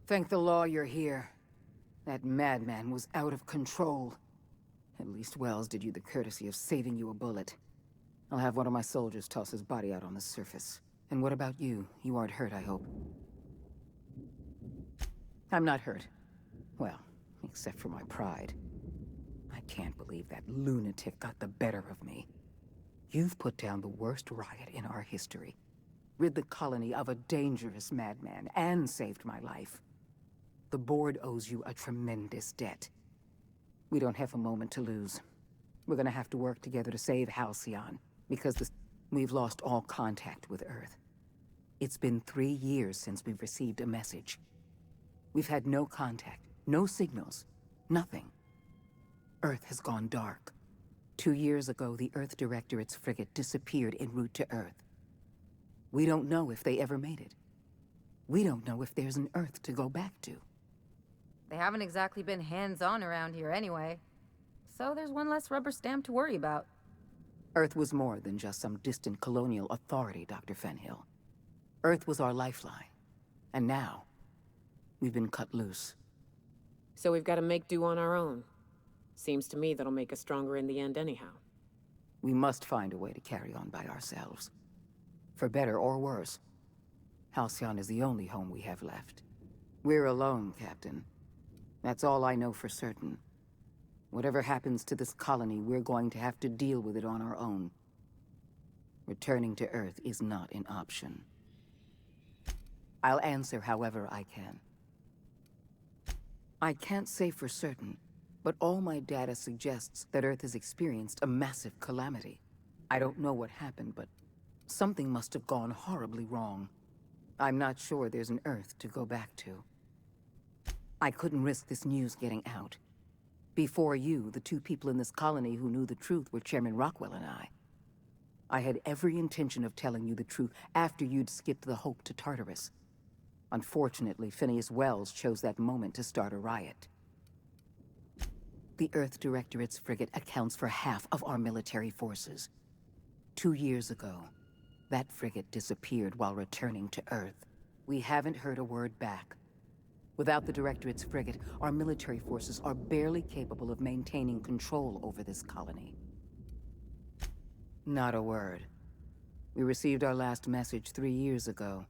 Thank the law you're here. That madman was out of control. At least Wells did you the courtesy of saving you a bullet. I'll have one of my soldiers toss his body out on the surface. And what about you? You aren't hurt, I hope. I'm not hurt. Well, except for my pride. I can't believe that lunatic got the better of me. You've put down the worst riot in our history, rid the colony of a dangerous madman, and saved my life. The board owes you a tremendous debt. We don't have a moment to lose. We're gonna have to work together to save Halcyon, because we've lost all contact with Earth. It's been 3 years since we've received a message. We've had no contact, no signals, nothing. Earth has gone dark. 2 years ago, the Earth Directorate's frigate disappeared en route to Earth. We don't know if they ever made it. We don't know if there's an Earth to go back to. They haven't exactly been hands-on around here anyway. So there's one less rubber stamp to worry about. Earth was more than just some distant colonial authority, Dr. Fenhill. Earth was our lifeline. And now, we've been cut loose. So we've got to make do on our own. Seems to me that'll make us stronger in the end anyhow. We must find a way to carry on by ourselves. For better or worse. Halcyon is the only home we have left. We're alone, Captain. That's all I know for certain. Whatever happens to this colony, we're going to have to deal with it on our own. Returning to Earth is not an option. I'll answer however I can. I can't say for certain, but all my data suggests that Earth has experienced a massive calamity. I don't know what happened, but something must have gone horribly wrong. I'm not sure there's an Earth to go back to. I couldn't risk this news getting out. Before you, the 2 people in this colony who knew the truth were Chairman Rockwell and I. I had every intention of telling you the truth after you'd skipped the Hope to Tartarus. Unfortunately, Phineas Wells chose that moment to start a riot. The Earth Directorate's frigate accounts for half of our military forces. 2 years ago, that frigate disappeared while returning to Earth. We haven't heard a word back. Without the Directorate's frigate, our military forces are barely capable of maintaining control over this colony. Not a word. We received our last message 3 years ago.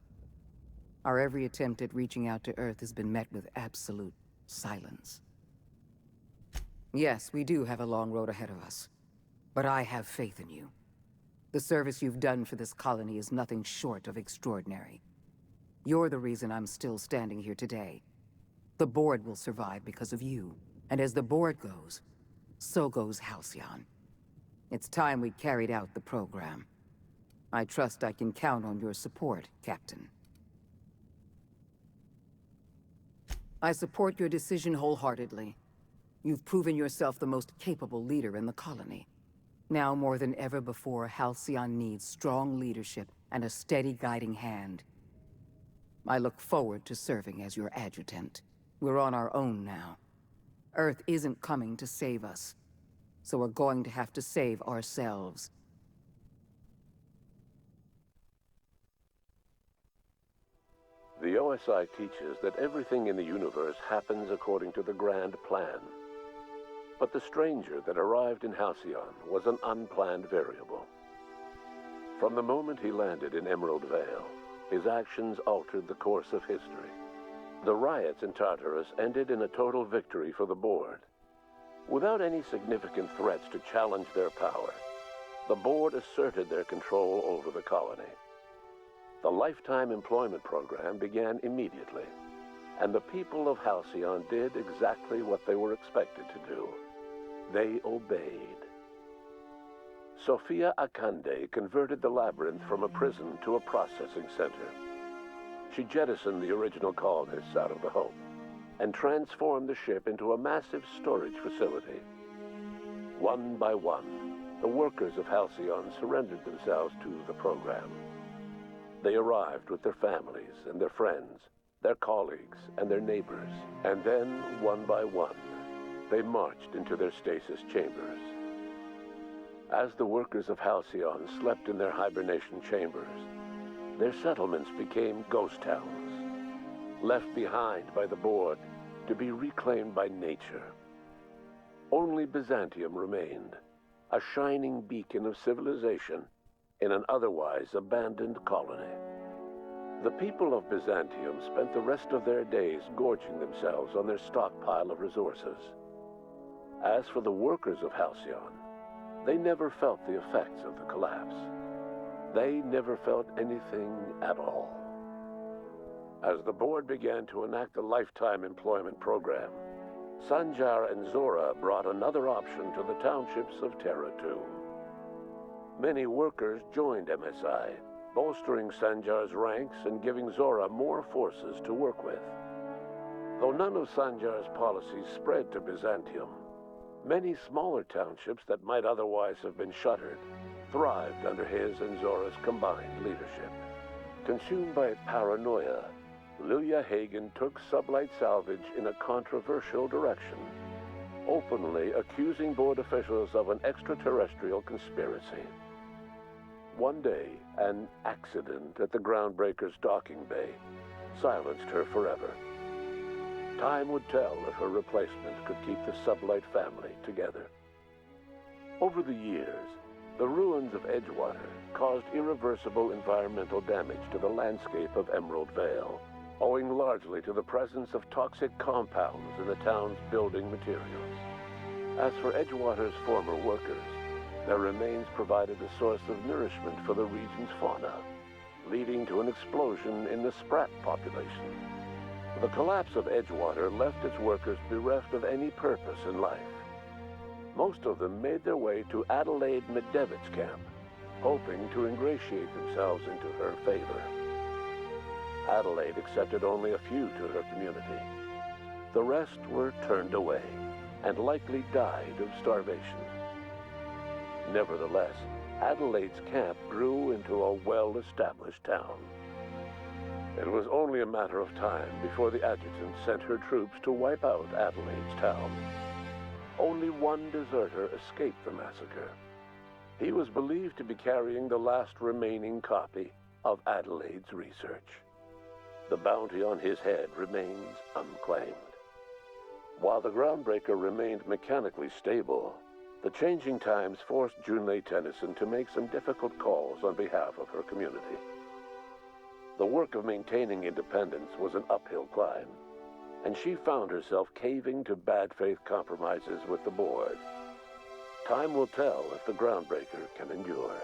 Our every attempt at reaching out to Earth has been met with absolute silence. Yes, we do have a long road ahead of us. But I have faith in you. The service you've done for this colony is nothing short of extraordinary. You're the reason I'm still standing here today. The board will survive because of you. And as the board goes, so goes Halcyon. It's time we carried out the program. I trust I can count on your support, Captain. I support your decision wholeheartedly. You've proven yourself the most capable leader in the colony. Now more than ever before, Halcyon needs strong leadership and a steady guiding hand. I look forward to serving as your adjutant. We're on our own now. Earth isn't coming to save us, so we're going to have to save ourselves. The OSI teaches that everything in the universe happens according to the grand plan. But the stranger that arrived in Halcyon was an unplanned variable. From the moment he landed in Emerald Vale, his actions altered the course of history. The riots in Tartarus ended in a total victory for the board. Without any significant threats to challenge their power, the board asserted their control over the colony. The Lifetime Employment Program began immediately, and the people of Halcyon did exactly what they were expected to do. They obeyed. Sophia Akande converted the labyrinth from a prison to a processing center. She jettisoned the original colonists out of the Hope and transformed the ship into a massive storage facility. One by one, the workers of Halcyon surrendered themselves to the program. They arrived with their families and their friends, their colleagues and their neighbors, and then, one by one, they marched into their stasis chambers. As the workers of Halcyon slept in their hibernation chambers, their settlements became ghost towns. left behind by the board to be reclaimed by nature. Only Byzantium remained, a shining beacon of civilization in an otherwise abandoned colony. The people of Byzantium spent the rest of their days gorging themselves on their stockpile of resources. As for the workers of Halcyon, they never felt the effects of the collapse. They never felt anything at all. As the board began to enact the lifetime employment program, Sanjar and Zora brought another option to the townships of Terra 2. Many workers joined MSI, bolstering Sanjar's ranks and giving Zora more forces to work with. Though none of Sanjar's policies spread to Byzantium, many smaller townships that might otherwise have been shuttered thrived under his and Zora's combined leadership. Consumed by paranoia, Lilia Hagen took Sublight Salvage in a controversial direction, openly accusing board officials of an extraterrestrial conspiracy. One day, an accident at the Groundbreaker's docking bay silenced her forever. Time would tell if her replacement could keep the Sublight family together. Over the years, the ruins of Edgewater caused irreversible environmental damage to the landscape of Emerald Vale, owing largely to the presence of toxic compounds in the town's building materials. As for Edgewater's former workers, their remains provided a source of nourishment for the region's fauna, leading to an explosion in the sprat population. The collapse of Edgewater left its workers bereft of any purpose in life. Most of them made their way to Adelaide Medevitt's camp, hoping to ingratiate themselves into her favor. Adelaide accepted only a few to her community. The rest were turned away and likely died of starvation. Nevertheless, Adelaide's camp grew into a well-established town. It was only a matter of time before the adjutant sent her troops to wipe out Adelaide's town. Only one deserter escaped the massacre. He was believed to be carrying the last remaining copy of Adelaide's research. The bounty on his head remains unclaimed. While the Groundbreaker remained mechanically stable, the changing times forced Junlei Tennyson to make some difficult calls on behalf of her community. The work of maintaining independence was an uphill climb, and she found herself caving to bad faith compromises with the board. Time will tell if the Groundbreaker can endure.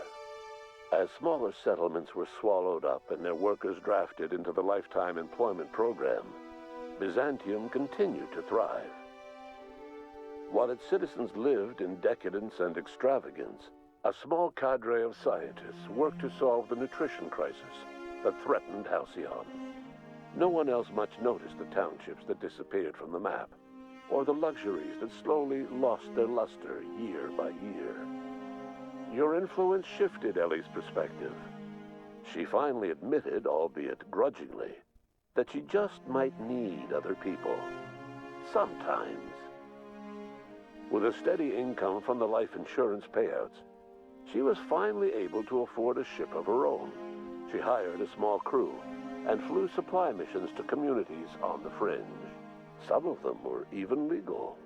As smaller settlements were swallowed up and their workers drafted into the lifetime employment program, Byzantium continued to thrive. While its citizens lived in decadence and extravagance, a small cadre of scientists worked to solve the nutrition crisis that threatened Halcyon. No one else much noticed the townships that disappeared from the map, or the luxuries that slowly lost their luster year by year. Your influence shifted Ellie's perspective. She finally admitted, albeit grudgingly, that she just might need other people. Sometimes. With a steady income from the life insurance payouts, she was finally able to afford a ship of her own. She hired a small crew and flew supply missions to communities on the fringe. Some of them were even legal.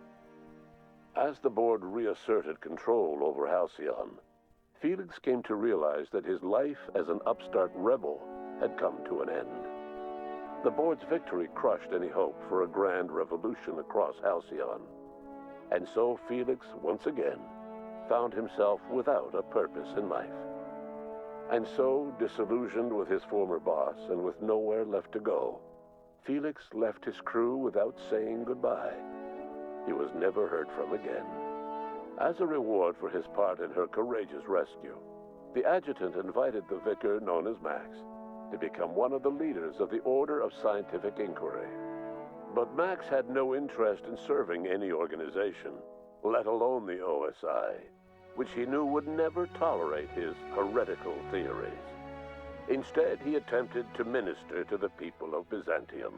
As the board reasserted control over Halcyon, Felix came to realize that his life as an upstart rebel had come to an end. The board's victory crushed any hope for a grand revolution across Halcyon. And so Felix, once again, found himself without a purpose in life. And so, disillusioned with his former boss and with nowhere left to go, Felix left his crew without saying goodbye. He was never heard from again. As a reward for his part in her courageous rescue, the adjutant invited the vicar known as Max to become one of the leaders of the Order of Scientific Inquiry. But Max had no interest in serving any organization, let alone the OSI, which he knew would never tolerate his heretical theories. Instead, he attempted to minister to the people of Byzantium.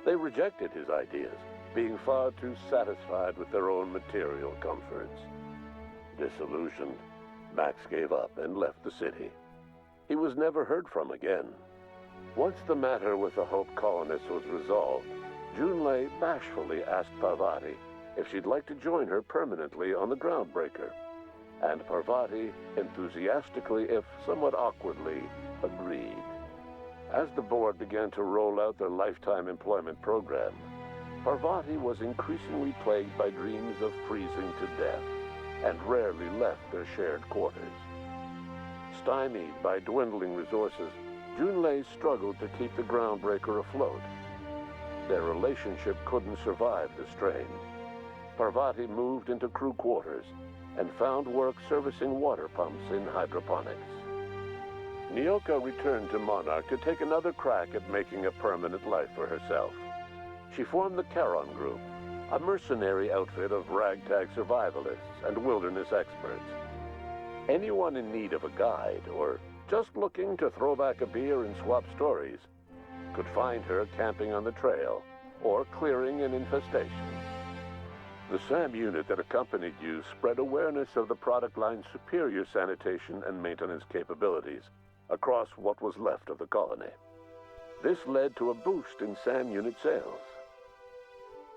They rejected his ideas, being far too satisfied with their own material comforts. Disillusioned, Max gave up and left the city. He was never heard from again. Once the matter with the Hope colonists was resolved, Junlei bashfully asked Parvati if she'd like to join her permanently on the Groundbreaker. And Parvati enthusiastically, if somewhat awkwardly, agreed. As the board began to roll out their lifetime employment program, Parvati was increasingly plagued by dreams of freezing to death, and rarely left their shared quarters. Stymied by dwindling resources, Junlei struggled to keep the Groundbreaker afloat. Their relationship couldn't survive the strain. Parvati moved into crew quarters and found work servicing water pumps in hydroponics. Nyoka returned to Monarch to take another crack at making a permanent life for herself. She formed the Charon Group, a mercenary outfit of ragtag survivalists and wilderness experts. Anyone in need of a guide, or just looking to throw back a beer and swap stories, could find her camping on the trail or clearing an infestation. The SAM unit that accompanied you spread awareness of the product line's superior sanitation and maintenance capabilities across what was left of the colony. This led to a boost in SAM unit sales.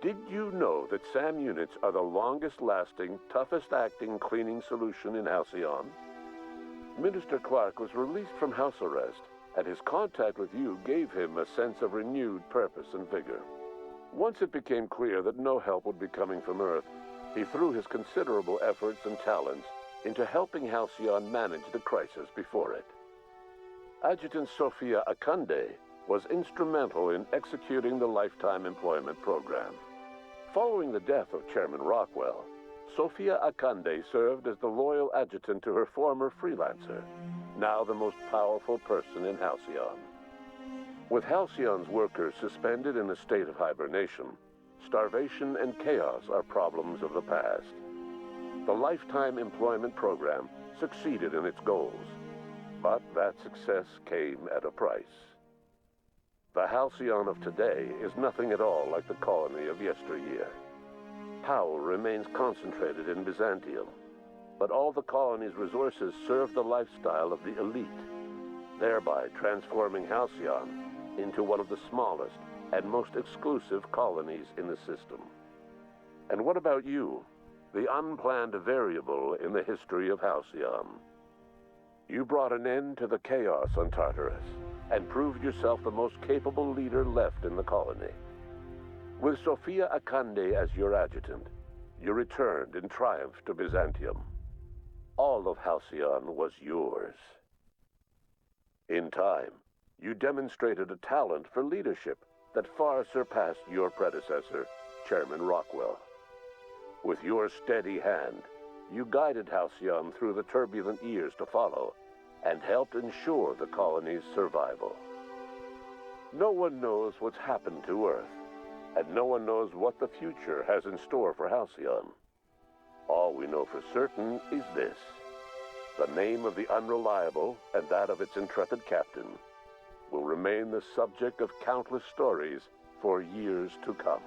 Did you know that SAM units are the longest-lasting, toughest-acting cleaning solution in Halcyon? Minister Clark was released from house arrest, and his contact with you gave him a sense of renewed purpose and vigor. Once it became clear that no help would be coming from Earth, he threw his considerable efforts and talents into helping Halcyon manage the crisis before it. Adjutant Sophia Akande was instrumental in executing the Lifetime Employment Program. Following the death of Chairman Rockwell, Sophia Akande served as the loyal adjutant to her former freelancer, now the most powerful person in Halcyon. With Halcyon's workers suspended in a state of hibernation, starvation and chaos are problems of the past. The Lifetime Employment Program succeeded in its goals, but that success came at a price. The Halcyon of today is nothing at all like the colony of yesteryear. Power remains concentrated in Byzantium, but all the colony's resources serve the lifestyle of the elite, thereby transforming Halcyon into one of the smallest and most exclusive colonies in the system. And what about you, the unplanned variable in the history of Halcyon? You brought an end to the chaos on Tartarus and proved yourself the most capable leader left in the colony. With Sophia Akande as your adjutant, you returned in triumph to Byzantium. All of Halcyon was yours. In time, you demonstrated a talent for leadership that far surpassed your predecessor, Chairman Rockwell. With your steady hand, you guided Halcyon through the turbulent years to follow and helped ensure the colony's survival. No one knows what's happened to Earth, and no one knows what the future has in store for Halcyon. All we know for certain is this: the name of the Unreliable and that of its intrepid captain will remain the subject of countless stories for years to come.